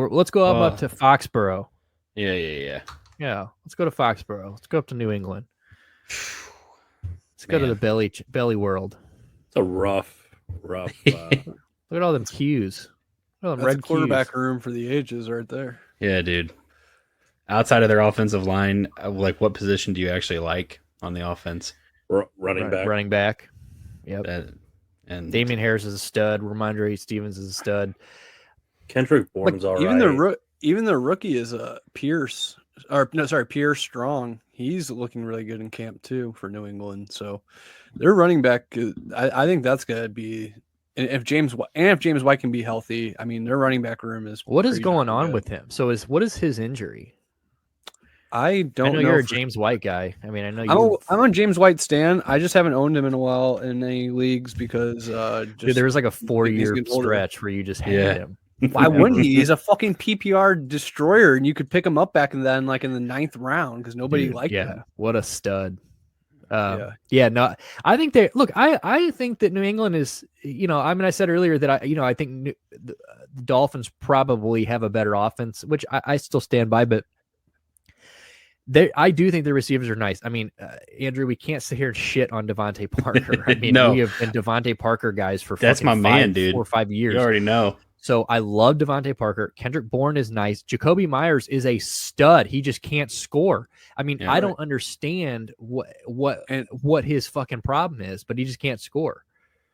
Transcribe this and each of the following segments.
Let's go up to Foxborough. Yeah. Let's go to Foxborough. Let's go up to New England. Let's go to the belly world. It's a rough. Look at all them cues. All them That's red a quarterback cues. room for the ages right there. Yeah, dude. Outside of their offensive line, like what position do you actually like on the offense? Running back. Running back. Yep. And Damian Harris is a stud. Ramondre Stevens is a stud. Kendrick Bourne's all even right. Even their rookie is Pierce. Pierce Strong. He's looking really good in camp too for New England. So their running back, I think that's gonna be. And if James White can be healthy, I mean their running back room is. What is going on with him? So what is his injury? I don't know. You're a James White guy. I mean, I know I'm on James White stan. I just haven't owned him in a while in any leagues because dude, there was like a 4-year stretch where you just hated him. Why wouldn't he? He's a fucking PPR destroyer, and you could pick him up back then, like in the 9th round, because nobody liked him. What a stud. No, I think I think that New England is, I said earlier that I think the Dolphins probably have a better offense, which I still stand by, but I do think the receivers are nice. I mean, Andrew, we can't sit here and shit on Devontae Parker. I mean, we have been Devontae Parker guys for that's my man, dude. 4 or 5 years. You already know. So I love Devontae Parker. Kendrick Bourne is nice. Jacoby Myers is a stud. He just can't score. I mean, I don't understand what his fucking problem is, but he just can't score.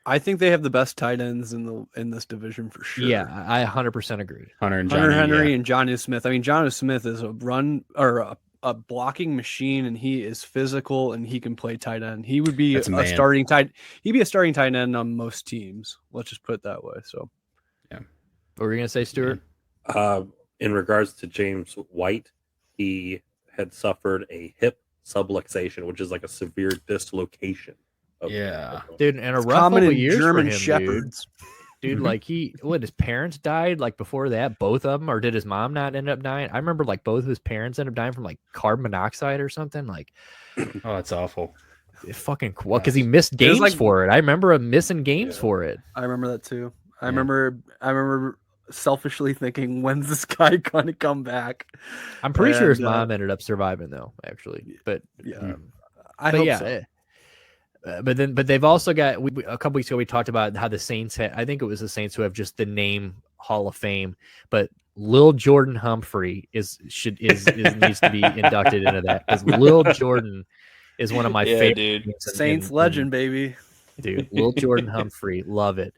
I think they have the best tight ends in this division for sure. Yeah, I 100% agree. Hunter Henry and Jonnu Smith. I mean, Jonnu Smith is a run or a blocking machine, and he is physical and he can play tight end. He would be starting tight. He'd be a starting tight end on most teams. Let's just put it that way. So. What were you going to say, Stuart? In regards to James White, he had suffered a hip subluxation, which is like a severe dislocation. Dude, and a rough couple years German for him, shepherds. Dude, like his parents died like before that, both of them, or did his mom not end up dying? I remember like both of his parents ended up dying from like carbon monoxide or something. Like, oh, it's awful. Because he missed games for it. I remember him missing games for it. I remember that too. I remember selfishly thinking, when's this guy going to come back? I'm pretty sure his mom ended up surviving though, actually. But I hope so. But they've also got a couple weeks ago we talked about how the Saints I think it was the Saints who have just the name Hall of Fame, but Lil Jordan Humphrey needs to be inducted into that, because Lil Jordan is one of my favorite dude. Saints legend, baby. Dude, Lil Jordan Humphrey, love it.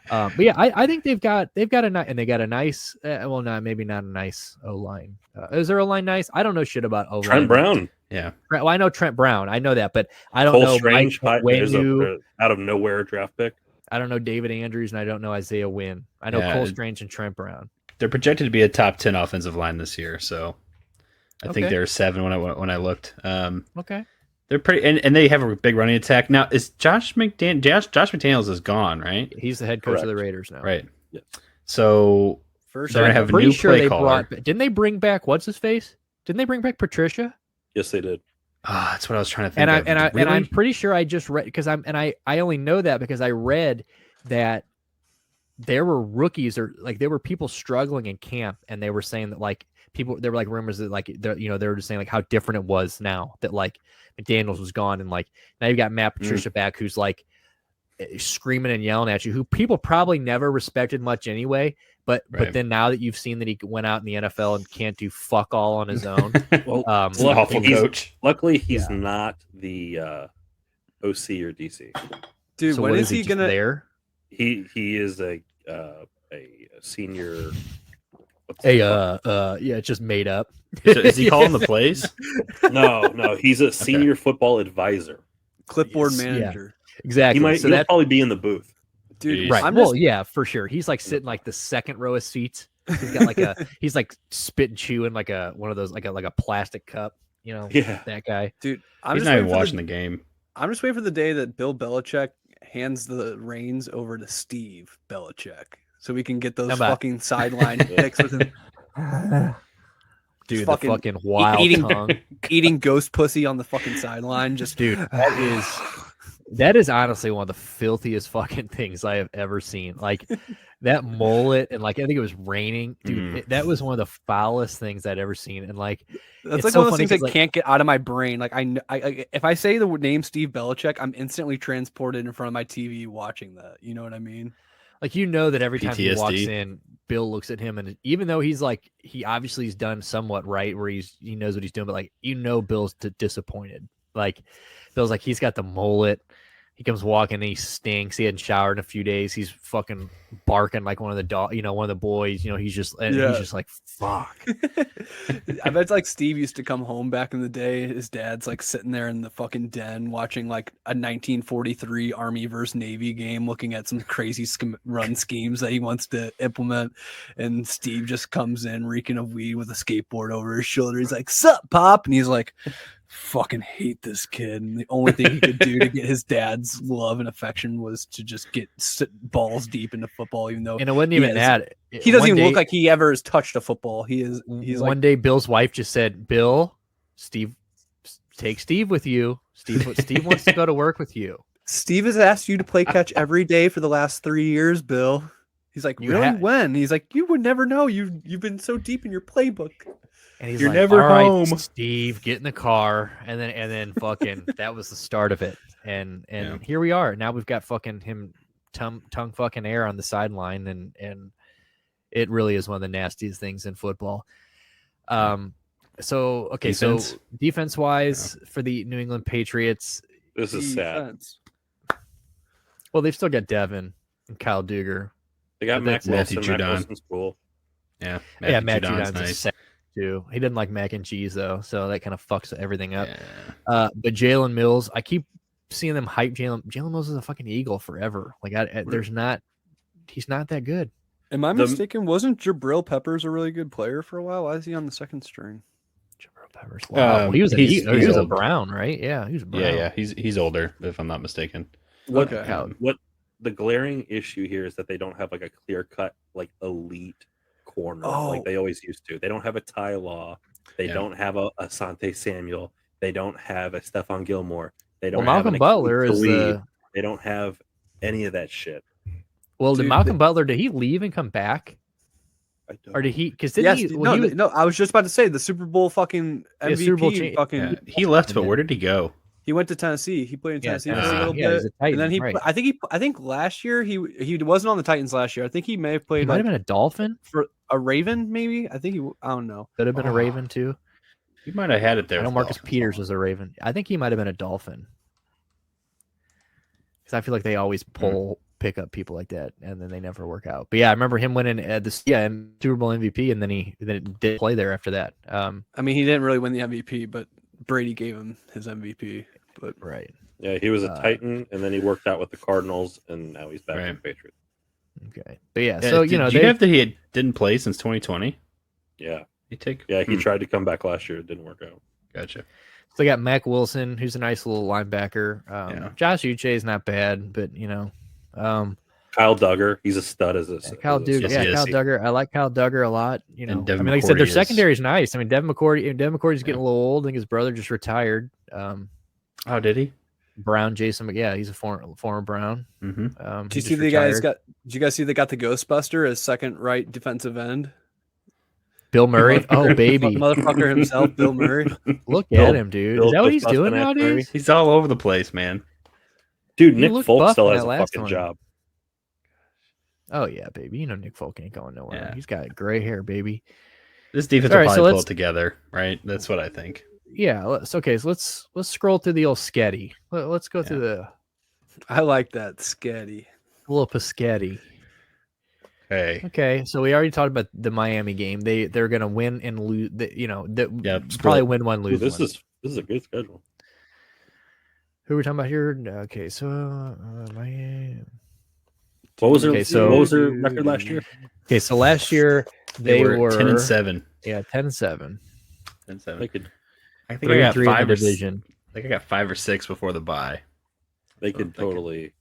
But yeah, I think they've got a nice, maybe not a nice O-line. Is their O-line nice? I don't know shit about O-line. Trent Brown. Yeah. Well, I know Trent Brown. I know that, but I don't Cole know Strange, there's out of nowhere draft pick. I don't know David Andrews, and I don't know Isaiah Wynn. I know Cole Strange and Trent Brown. They're projected to be a top 10 offensive line this year, so I think they're 7 when I looked. Okay. They're pretty, and they have a big running attack. Now, is Josh McDaniels is gone, right? He's the head coach of the Raiders now. Right. Yeah. So they're going to have a new play caller. Didn't they bring back, what's his face? Didn't they bring back Patricia? Yes, they did. That's what I was trying to think of. And I'm pretty sure I just read, because I only know that because I read that there were rookies, or like there were people struggling in camp, and they were saying that like there were like rumors that like they were just saying like how different it was now that like McDaniels was gone, and like now you've got Matt Patricia back, who's like screaming and yelling at you, who people probably never respected much anyway. But then now that you've seen that he went out in the NFL and can't do fuck all on his own, luckily he's not the OC or DC. Dude, so when is he gonna? There? He is a senior. It's just made up. Is he calling the plays? No, he's a senior football advisor, clipboard manager. Yeah, exactly. He'll probably be in the booth. Dude, right. For sure. He's like sitting like the second row of seats. He's got like he's like spit and chewing like one of those like a plastic cup, that guy. Dude, he's not even watching the game. I'm just waiting for the day that Bill Belichick hands the reins over to Steve Belichick, so we can get those fucking sideline picks with him. Dude, the fucking wild tongue. Eating ghost pussy on the fucking sideline. Just dude, that is That is honestly one of the filthiest fucking things I have ever seen. Like that mullet, and like I think it was raining, dude. That was one of the foulest things I'd ever seen. And like, That's it's like so one of those funny things I 'cause, like, can't get out of my brain. Like if I say the name Steve Belichick, I'm instantly transported in front of my TV watching that. You know what I mean? Like, you know that every time he walks PTSD. in, Bill looks at him, and even though he's like, he obviously has done somewhat right, where he knows what he's doing, but like, Bill's disappointed. Like, Bill's like, he's got the mullet. He comes walking and he stinks. He hadn't showered in a few days. He's fucking barking like one of the boys. He's just like, fuck. I bet like Steve used to come home back in the day. His dad's like sitting there in the fucking den watching like a 1943 Army versus Navy game, looking at some crazy run schemes that he wants to implement. And Steve just comes in reeking of weed with a skateboard over his shoulder. He's like, "Sup, Pop?" And he's like, fucking hate this kid. And the only thing he could do to get his dad's love and affection was to just get balls deep into football, even though And it wasn't even that. he doesn't even look like he ever has touched a football. He's one day Bill's wife just said, "Bill, Steve, take Steve with you. Steve wants to go to work with you." Steve has asked you to play catch every day for the last 3 years, Bill. He's like, really? When? He's like, you would never know. You've been so deep in your playbook. And he's You're like, never "All right, home, Steve, get in the car." And then fucking that was the start of it. And here we are. Now we've got fucking him tongue fucking air on the sideline, and it really is one of the nastiest things in football. So defense wise for the New England Patriots, This is sad. well, they've still got Devin and Kyle Duggar. They got Mac Matthew Wilson. Mac Judon. Wilson's cool. Yeah, Matt Judon's Judon's nice. too. He didn't like mac and cheese though, so that kind of fucks everything up. Yeah. But Jalen Mills, I keep seeing them hype Jalen Mills is a fucking Eagle forever. Like he's not that good. Am I mistaken? Wasn't Jabril Peppers a really good player for a while? Why is he on the second string? Jabril Peppers. Wow. He was a old. Brown, right? Yeah, he was a Brown. Yeah. He's older, if I'm not mistaken. What the glaring issue here is that they don't have like a clear cut like elite corner like they always used to. They don't have a Ty Law. They don't have a Asante Samuel. They don't have a Stephon Gilmore. They don't have Malcolm Butler is the. They don't have any of that shit. Well, did Malcolm Butler, did he leave and come back? Or did he? Because no, I was just about to say the Super Bowl fucking MVP. Super Bowl he left, but where did he go? He went to Tennessee. He played in Tennessee for a little bit, he's a Titan, and then right. I think last year he wasn't on the Titans last year. I think he may have played. He might have been a Dolphin for a Raven, maybe. I think I don't know. Could have been a Raven too. He might have had it there. I know Marcus Peters was a Raven. I think he might have been a Dolphin. Because I feel like they always pick up people like that, and then they never work out. But yeah, I remember him winning Super Bowl MVP, and then he did play there after that. I mean, he didn't really win the MVP, but Brady gave him his MVP. But right, yeah, he was a Titan, and then he worked out with the Cardinals, and now he's back with the Patriots. Okay, but yeah, so did you have that he didn't play since 2020? Yeah, he tried to come back last year, it didn't work out. Gotcha. So they got Mac Wilson, who's a nice little linebacker. Josh Uche is not bad, but Kyle Duggar, he's a stud as a Kyle Duggar. I like Kyle Duggar a lot. I mean, like I said, their secondary is nice. I mean, Devin McCourty's getting a little old. I think his brother just retired. Oh, did he? Brown, Jason. Yeah, he's a former Brown. Mm-hmm. Did you guys see they got the Ghostbuster as second right defensive end? Bill Murray. Oh, baby. Motherfucker himself, Bill Murray. Look at him, dude. Is that what he's doing nowadays? He's all over the place, man. Dude, Nick Folk still has a fucking job. Oh, yeah, baby. Nick Folk ain't going nowhere. Yeah. He's got gray hair, baby. This defense will probably pull it together, right? That's what I think. Yeah. So let's scroll through the old sketty. Let's go through the. I like that sketty. A little Paschetti. Hey. Okay, so we already talked about the Miami game. They're gonna win and lose. Probably win one, lose one. This is a good schedule. Who are we talking about here? Okay, so Miami. What was their record last year? Okay, so last year they were 10-7. Yeah, 10-7. 10-7. I think I got 5 division. I think I got 5 or 6 before the bye. They could totally.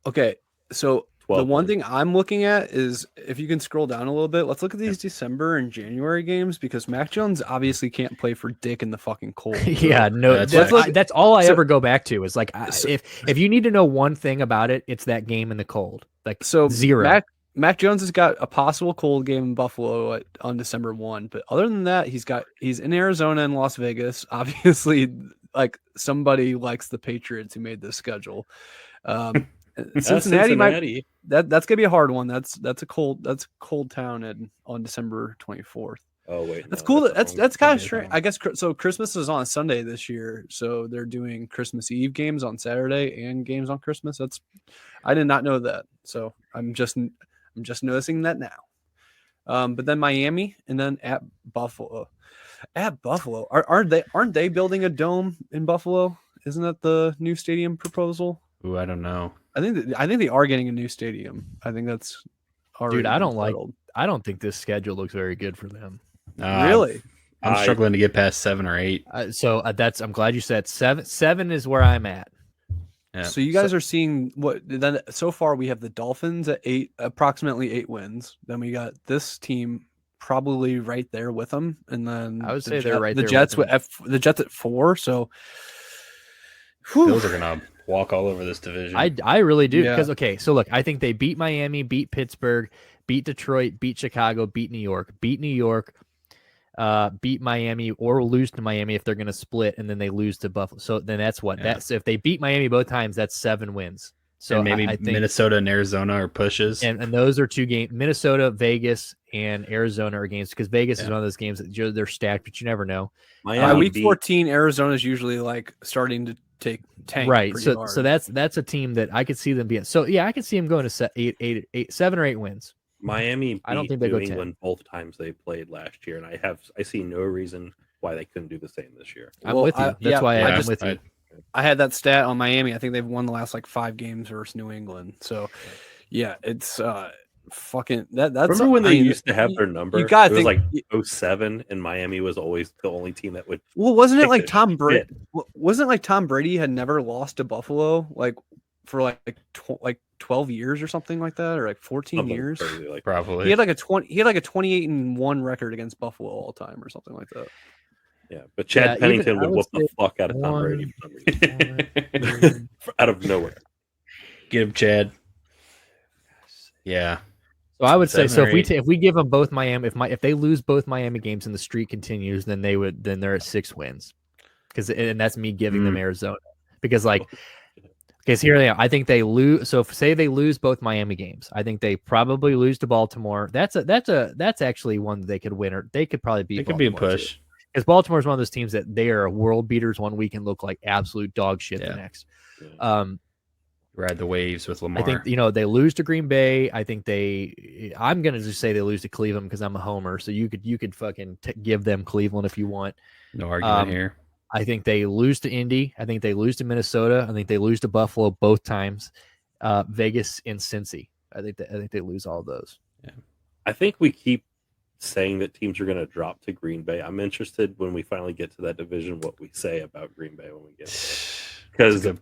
Okay, so 12 one wins. thing I'm looking at is if you can scroll down a little bit, let's look at these December and January games because Mac Jones obviously can't play for dick in the fucking cold. Yeah, no, that's all I ever go back to is like if you need to know one thing about it, it's that game in the cold. Like zero. Mac Jones has got a possible cold game in Buffalo on December 1, but other than that, he's in Arizona and Las Vegas. Obviously, like somebody likes the Patriots who made this schedule. Cincinnati. That's gonna be a hard one. That's a cold town on December 24th. Oh wait, that's cool. That's kind of strange. I guess so. Christmas is on Sunday this year, so they're doing Christmas Eve games on Saturday and games on Christmas. I did not know that, so I'm just noticing that now. But then Miami and then at Buffalo. Aren't they building a dome in Buffalo? Isn't that the new stadium proposal? Ooh, I don't know. I think they are getting a new stadium. I think that's already. Dude, I don't think this schedule looks very good for them. Really? I'm struggling to get past 7 or 8. I'm glad you said 7. 7 is where I'm at. Yeah. So you guys are seeing what then so far we have the Dolphins at 8, approximately 8 wins. Then we got this team probably right there with them, and then I would say they're right the there. Jets the Jets at 4. So Bills are gonna walk all over this division. I really do because so look, I think they beat Miami, beat Pittsburgh, beat Detroit, beat Chicago, beat New York, beat Miami, or lose to Miami if they're going to split, and then they lose to Buffalo. So then that's what that's if they beat Miami both times, that's 7 wins. So and maybe I think Minnesota and Arizona are pushes, and those are 2 games. Minnesota, Vegas, and Arizona are games because Vegas is one of those games that they're stacked, but you never know. By week 14, Arizona is usually like starting to take tank right. So hard. So that's a team that I could see them being. So yeah, I could see them going to 7 or 8 wins. Miami beat I don't think they New go England 10. Both times they played last year, and I see no reason why they couldn't do the same this year. I'm with you. That's why I'm with you. I had that stat on Miami. I think they've won the last like 5 games versus New England. So yeah, it's fucking that's. Remember when they used to have their number? You got it was like 07, and Miami was always the only team that would. Well, wasn't it like Tom Brady? Wasn't like Tom Brady had never lost to Buffalo like for like 12 years or something like that, or like 14 years? Crazy, probably. He had like a 28-1 record against Buffalo all time or something like that. Yeah, but Chad Pennington would whoop the fuck out of Tom Brady for some reason. Out of nowhere. Get him, Chad. Yeah. So I would say if we give them both Miami, if they lose both Miami games and the streak continues, then they're at 6 wins. And that's me giving them Arizona. Because so here they are. I think they lose. So say they lose both Miami games, I think they probably lose to Baltimore. That's actually one that they could win, or they could probably beat. It could be a push. Because Baltimore is one of those teams that they are world beaters one week and look like absolute dog shit the next. Ride the waves with Lamar. I think they lose to Green Bay. I think I'm gonna just say they lose to Cleveland because I'm a homer. So you could fucking give them Cleveland if you want. No argument here. I think they lose to Indy. I think they lose to Minnesota. I think they lose to Buffalo both times. Vegas and Cincy. I think they lose all of those. Yeah. I think we keep saying that teams are going to drop to Green Bay. I'm interested when we finally get to that division what we say about Green Bay when we get there. Because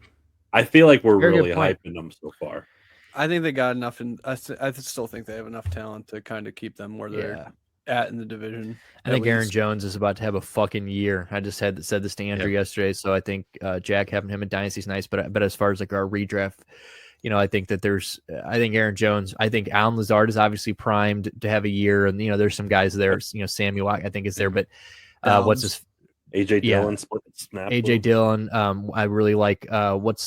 I feel like we're really hyping them so far. I think they got enough, and I still think they have enough talent to kind of keep them where they're at in the division. I think Aaron Jones is about to have a fucking year. I just said this to Andrew yesterday, so I think Jack having him in Dynasty's nice. But as far as like our redraft, I think that I think Aaron Jones, I think Allen Lazard is obviously primed to have a year, and there's some guys there. Samuel I think is there, but what's his AJ Dillon split snap. AJ Dillon. I really like Robert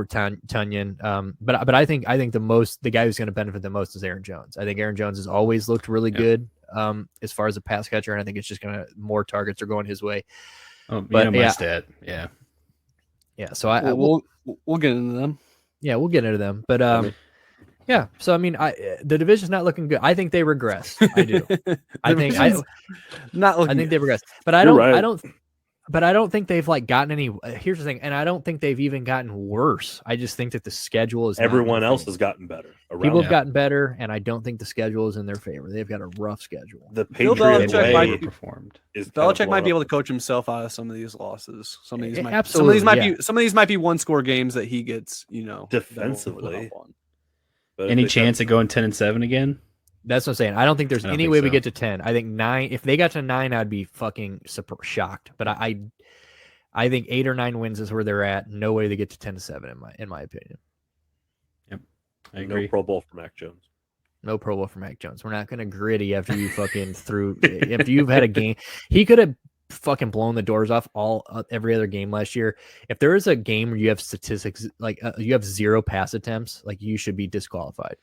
Tonyan. But I think the guy who's going to benefit the most is Aaron Jones. I think Aaron Jones has always looked really good as far as a pass catcher, and I think it's just more targets are going his way. Oh, but my stat, yeah. So we'll get into them. Yeah, we'll get into them, but yeah. So I mean, the division's not looking good. I think they regress. I do. I think they regress, but I don't think they've gotten any. Here's the thing, and I don't think they've even gotten worse. I just think that the schedule is. Everyone else has gotten better. People have gotten better, and I don't think the schedule is in their favor. They've got a rough schedule. The Patriots performed. Belichick might be able to coach himself out of some of these losses. Some of these might be 1-score games that he gets. Defensively. But if Any they chance start- of going 10-7 again? That's what I'm saying. I don't think there's I don't any think way we so. get to 10. I think 9. If they got to 9, I'd be fucking shocked. But I think 8 or 9 wins is where they're at. No way they get to 10-7 in my opinion. Yep, I agree. No Pro Bowl for Mac Jones. No Pro Bowl for Mac Jones. We're not gonna gritty after you fucking threw. If you've had a game, he could have fucking blown the doors off every other game last year. If there is a game where you have statistics like you have 0 pass attempts, like you should be disqualified.